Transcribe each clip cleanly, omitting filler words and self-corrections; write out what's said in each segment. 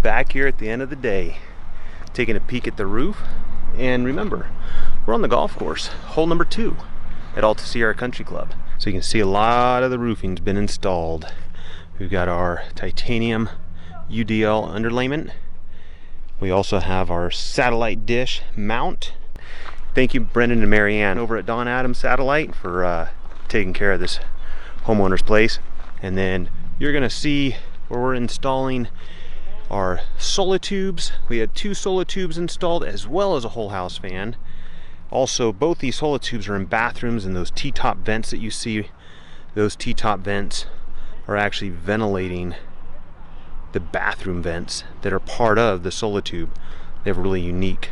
back here at the end of the day, taking a peek at the roof. And remember, we're on the golf course, hole number 2 at Alta Sierra Country Club. So you can see a lot of the roofing's been installed. We've got our titanium UDL underlayment. We also have our satellite dish mount. Thank you, Brendan and Marianne over at Don Adams Satellite, for taking care of this homeowner's place. And then you're gonna see where we're installing our Solitubes. We had 2 Solitubes installed, as well as a whole house fan. Also, both these Solitubes are in bathrooms, and those T-top vents that you see, those T-top vents are actually ventilating the bathroom vents that are part of the Solitube. They have a really unique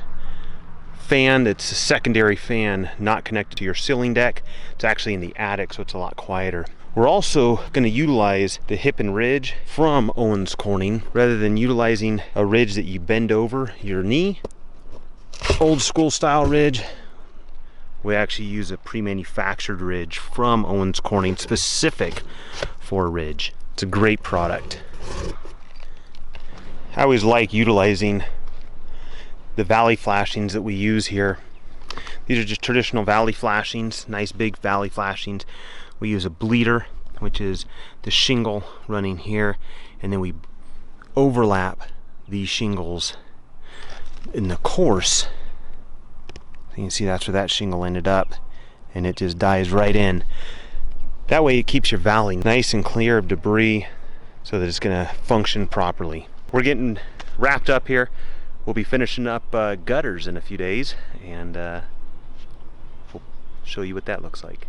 fan that's a secondary fan, not connected to your ceiling deck. It's actually in the attic, so it's a lot quieter. We're also going to utilize the hip and ridge from Owens Corning, rather than utilizing a ridge that you bend over your knee. Old school style ridge. We actually use a pre-manufactured ridge from Owens Corning, specific for ridge. It's a great product. I always like utilizing the valley flashings that we use here. These are just traditional valley flashings, nice big valley flashings. We use a bleeder, which is the shingle running here, and then we overlap these shingles in the course. You can see that's where that shingle ended up, and it just dives right in. That way it keeps your valley nice and clear of debris, so that it's gonna function properly. We're getting wrapped up here. We'll be finishing up gutters in a few days, and we'll show you what that looks like.